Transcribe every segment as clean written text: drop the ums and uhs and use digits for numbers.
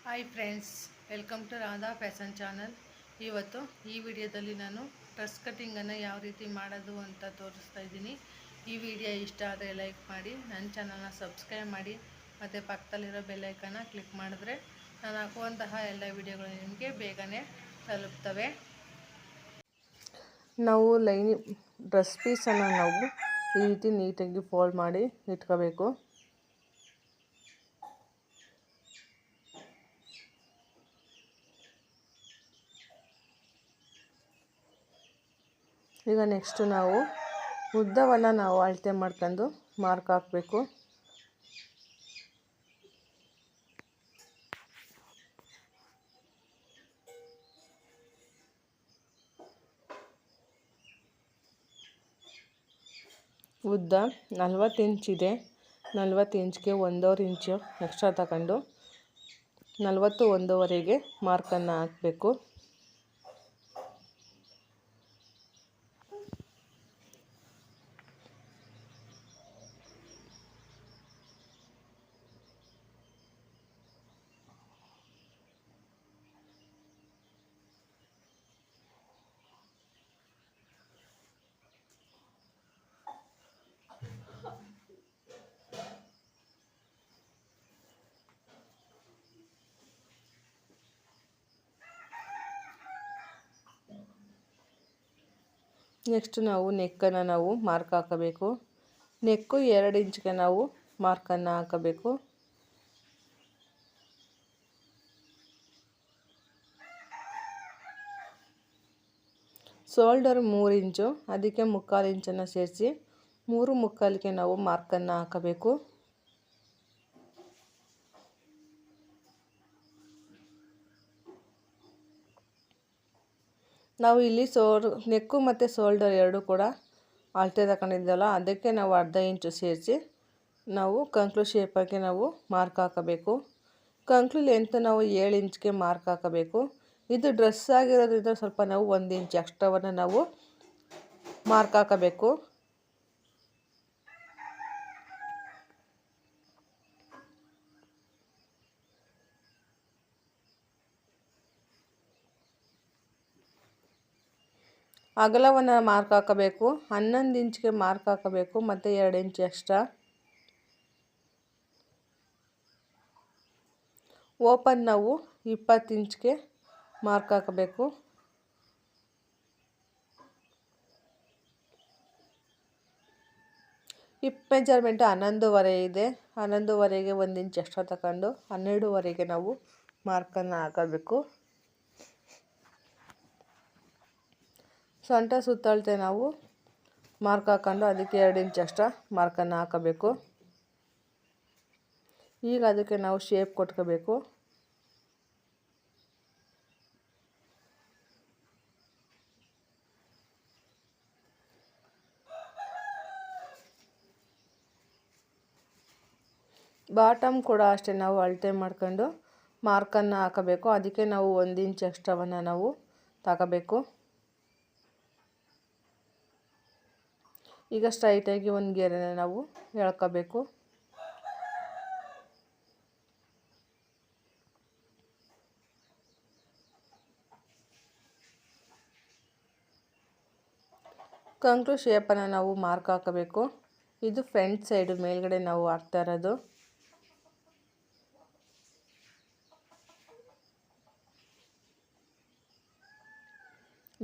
Hi friends, welcome to Radha fashion channel. ಇವತ್ತು ಈ ವಿಡಿಯೋದಲ್ಲಿ ನಾನು ಡ್ರೆಸ್ ಕಟ್ಟಿಂಗನ್ನು ಯಾವ ರೀತಿ ಮಾಡೋದು ಅಂತ ತೋರಿಸ್ತಾ ಇದ್ದೀನಿ. ಈ ವಿಡಿಯೋ ಇಷ್ಟ ಆದರೆ ಲೈಕ್ ಮಾಡಿ, ನನ್ನ ಚಾನಲ್ನ ಸಬ್ಸ್ಕ್ರೈಬ್ ಮಾಡಿ ಮತ್ತು ಪಕ್ಕದಲ್ಲಿರೋ ಬೆಲ್ಲೈಕನ್ನ ಕ್ಲಿಕ್ ಮಾಡಿದ್ರೆ ನಾನು ಹಾಕುವಂತಹ ಎಲ್ಲ ವಿಡಿಯೋಗಳು ನಿಮಗೆ ಬೇಗನೆ ತಲುಪ್ತವೆ. ನಾವು ಡ್ರೆಸ್ ಪೀಸನ್ನು ನಾವು ಈ ರೀತಿ ನೀಟಾಗಿ ಫೋಲ್ಡ್ ಮಾಡಿ ಇಟ್ಕೋಬೇಕು. ಈಗ ನೆಕ್ಸ್ಟ್ ನಾವು ಉದ್ದವನ್ನು ನಾವು ಅಳತೆ ಮಾಡ್ಕೊಂಡು ಮಾರ್ಕ್ ಹಾಕಬೇಕು. ಉದ್ದ 40 ಇಂಚಿದೆ. 40 ಇಂಚ್ಗೆ 1.5 ಇಂಚು ಎಕ್ಸ್ಟ್ರಾ ತಗೊಂಡು 41ವರೆಗೆ ಮಾರ್ಕನ್ನು ಹಾಕಬೇಕು. ನೆಕ್ಸ್ಟ್ ನಾವು ನೆಕ್ಕನ್ನು ನಾವು ಮಾರ್ಕ್ ಹಾಕಬೇಕು. ನೆಕ್ಕು 2 ಇಂಚ್ಗೆ ನಾವು ಮಾರ್ಕನ್ನು ಹಾಕಬೇಕು. ಶೋಲ್ಡರ್ 3 ಇಂಚು, ಅದಕ್ಕೆ 3/4 ಇಂಚನ್ನು ಸೇರಿಸಿ 3/4ಗೆ ನಾವು ಮಾರ್ಕನ್ನು ಹಾಕಬೇಕು. ನಾವು ಇಲ್ಲಿ ನೆಕ್ಕು ಮತ್ತು ಶೋಲ್ಡರ್ ಎರಡು ಕೂಡ ಅಳತೆ ತಗೊಂಡಿದ್ದಲ್ಲ, ಅದಕ್ಕೆ ನಾವು 1/2 ಇಂಚು ಸೇರಿಸಿ ನಾವು ಕಂಕ್ಳು ಶೇಪಾಗಿ ನಾವು ಮಾರ್ಕ್ ಹಾಕಬೇಕು. ಕಂಕ್ಳು ಲೆಂತ್ ನಾವು 7 ಇಂಚ್ಗೆ ಮಾರ್ಕ್ ಹಾಕಬೇಕು. ಇದು ಡ್ರೆಸ್ ಆಗಿರೋದ್ರಿಂದ ಸ್ವಲ್ಪ ನಾವು 1 ಇಂಚ್ ಎಕ್ಸ್ಟ್ರಾವನ್ನು ನಾವು ಮಾರ್ಕ್ ಹಾಕಬೇಕು. ಅಗಲವನ್ನು ಮಾರ್ಕ್ ಹಾಕಬೇಕು. 11 ಇಂಚ್ಗೆ ಮಾರ್ಕ್ ಹಾಕಬೇಕು ಮತ್ತು 2 ಇಂಚ್ ಎಕ್ಸ್ಟ್ರಾ. ಓಪನ್ ನಾವು 20 ಇಂಚ್ಗೆ ಮಾರ್ಕ್ ಹಾಕಬೇಕು. ಹಿಪ್ ಮೆಜರ್ಮೆಂಟ್ 11.5 ಇದೆ. 11.5ಗೆ 1 ಇಂಚ್ ಎಕ್ಸ್ಟ್ರಾ ತಗೊಂಡು 12.5ಗೆ ನಾವು ಮಾರ್ಕನ್ನು ಹಾಕಬೇಕು. ಸೊಂಟ ಸುತ್ತಳತೆ ನಾವು ಮಾರ್ಕ್ ಹಾಕೊಂಡು ಅದಕ್ಕೆ 2 ಇಂಚ್ ಎಕ್ಸ್ಟ್ರಾ ಮಾರ್ಕನ್ನು ಹಾಕಬೇಕು. ಈಗ ಅದಕ್ಕೆ ನಾವು ಶೇಪ್ ಕೊಟ್ಕೋಬೇಕು. ಬಾಟಮ್ ಕೂಡ ಅಷ್ಟೇ ನಾವು ಅಳತೆ ಮಾಡ್ಕೊಂಡು ಮಾರ್ಕನ್ನು ಹಾಕಬೇಕು. ಅದಕ್ಕೆ ನಾವು 1 ಇಂಚ್ ಎಕ್ಸ್ಟ್ರಾವನ್ನು ನಾವು ತಗೋಬೇಕು. ಈಗ ಸ್ಟ್ರೈಟಾಗಿ ಒಂದು ಗೆರೆನ ನಾವು ಎಳ್ಕೋಬೇಕು. ಕಂಕ್ಳು ಶೇಪನ್ನು ನಾವು ಮಾರ್ಕ್ ಹಾಕಬೇಕು. ಇದು ಫ್ರಂಟ್ ಸೈಡು ಮೇಲ್ಗಡೆ ನಾವು ಹಾಕ್ತಾ ಇರೋದು.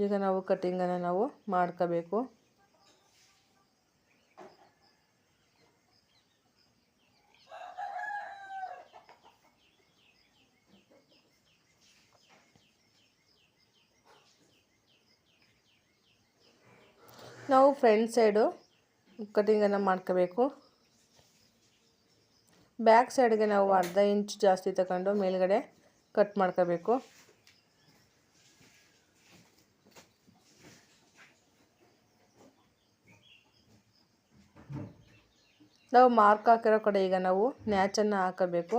ಈಗ ನಾವು ಕಟ್ಟಿಂಗನ್ನು ನಾವು ಮಾಡ್ಕೋಬೇಕು. ನಾವು ಫ್ರಂಟ್ ಸೈಡು ಕಟ್ಟಿಂಗನ್ನು ಮಾಡ್ಕೋಬೇಕು. ಬ್ಯಾಕ್ ಸೈಡ್ಗೆ ನಾವು 1/2 ಇಂಚ್ ಜಾಸ್ತಿ ತಗೊಂಡು ಮೇಲ್ಗಡೆ ಕಟ್ ಮಾಡ್ಕೋಬೇಕು. ನಾವು ಮಾರ್ಕ್ ಹಾಕಿರೋ ಕಡೆ ಈಗ ನಾವು ನ್ಯಾಚನ್ನು ಹಾಕಬೇಕು.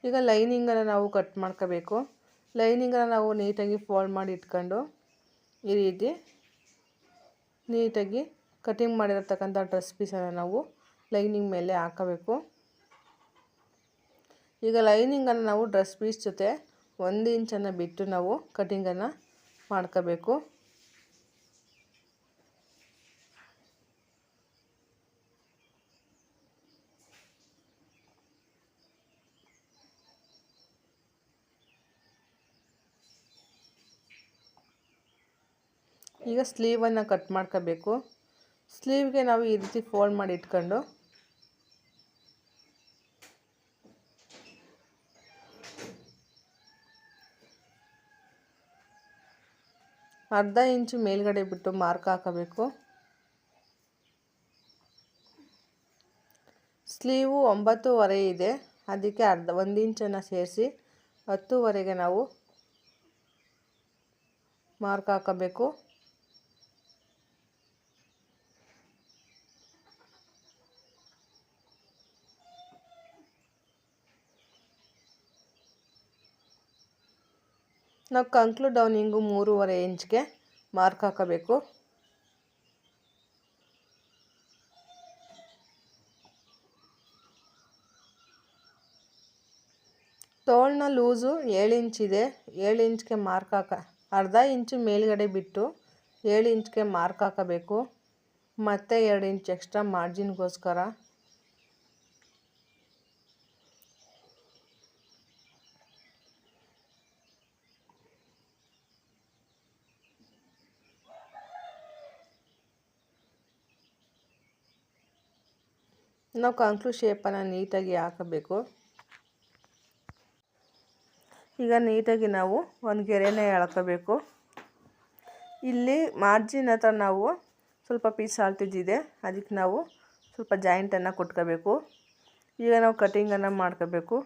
ಈಗ ಲೈನಿಂಗನ್ನು ನಾವು ಕಟ್ ಮಾಡ್ಕೋಬೇಕು. ಲೈನಿಂಗನ್ನು ನಾವು ನೀಟಾಗಿ ಫೋಲ್ಡ್ ಮಾಡಿ ಇಟ್ಕೊಂಡು ಈ ರೀತಿ ನೀಟಾಗಿ ಕಟಿಂಗ್ ಮಾಡಿರತಕ್ಕಂಥ ಡ್ರೆಸ್ ಪೀಸನ್ನು ನಾವು ಲೈನಿಂಗ್ ಮೇಲೆ ಹಾಕಬೇಕು. ಈಗ ಲೈನಿಂಗನ್ನು ನಾವು ಡ್ರೆಸ್ ಪೀಸ್ ಜೊತೆ 1 ಇಂಚನ್ನು ಬಿಟ್ಟು ನಾವು ಕಟಿಂಗನ್ನು ಮಾಡ್ಕೋಬೇಕು. ಈಗ ಸ್ಲೀವನ್ನು ಕಟ್ ಮಾಡ್ಕೋಬೇಕು. ಸ್ಲೀವ್ಗೆ ನಾವು ಈ ರೀತಿ ಫೋಲ್ಡ್ ಮಾಡಿ ಇಟ್ಕೊಂಡು ಅರ್ಧ ಇಂಚು ಮೇಲ್ಗಡೆ ಬಿಟ್ಟು ಮಾರ್ಕ್ ಹಾಕಬೇಕು. ಸ್ಲೀವು 9.5 ಇದೆ, ಅದಕ್ಕೆ 1 ಇಂಚನ್ನು ಸೇರಿಸಿ 10ವರೆಗೆ ನಾವು ಮಾರ್ಕ್ ಹಾಕಬೇಕು. ನಾವು ಕಂಕ್ಲು ಡೌನಿಂಗು 3.5 ಇಂಚ್ಗೆ ಮಾರ್ಕ್ ಹಾಕಬೇಕು. ತೋಳ್ನ ಲೂಸು 7 ಇಂಚಿದೆ, 7 ಇಂಚ್ಗೆ ಮಾರ್ಕ್ ಅರ್ಧ ಇಂಚು ಮೇಲ್ಗಡೆ ಬಿಟ್ಟು 7 ಇಂಚ್ಗೆ ಮಾರ್ಕ್ ಹಾಕಬೇಕು. ಮತ್ತು 2 ಇಂಚ್ ಎಕ್ಸ್ಟ್ರಾ ಮಾರ್ಜಿನ್ಗೋಸ್ಕರ. ನಾವು ಕಂಕ್ಲು ಶೇಪನ್ನು ನೀಟಾಗಿ ಹಾಕಬೇಕು. ಈಗ ನೀಟಾಗಿ ನಾವು ಒಂದು ಗೆರೆನ ಎಳ್ಕೋಬೇಕು. ಇಲ್ಲಿ ಮಾರ್ಜಿನ್ ಹತ್ರ ನಾವು ಸ್ವಲ್ಪ ಪೀಸ್ ಶಾರ್ಟೇಜ್ ಇದೆ, ಅದಕ್ಕೆ ನಾವು ಸ್ವಲ್ಪ ಜಾಯಿಂಟನ್ನು ಕೊಟ್ಕೋಬೇಕು. ಈಗ ನಾವು ಕಟಿಂಗನ್ನು ಮಾಡ್ಕೋಬೇಕು.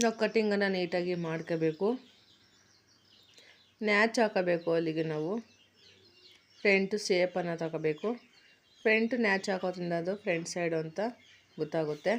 ನಾವು ಕಟಿಂಗನ್ನು ನೀಟಾಗಿ ಮಾಡ್ಕೋಬೇಕು. ನ್ಯಾಚ್ ಹಾಕಬೇಕು. ಅಲ್ಲಿಗೆ ನಾವು ಫ್ರಂಟ್ ಶೇಪನ್ನು ತಗೋಬೇಕು. ಫ್ರಂಟ್ ನ್ಯಾಚ್ ಹಾಕೋದ್ರಿಂದ ಅದು ಫ್ರಂಟ್ ಸೈಡು ಅಂತ ಗೊತ್ತಾಗುತ್ತೆ.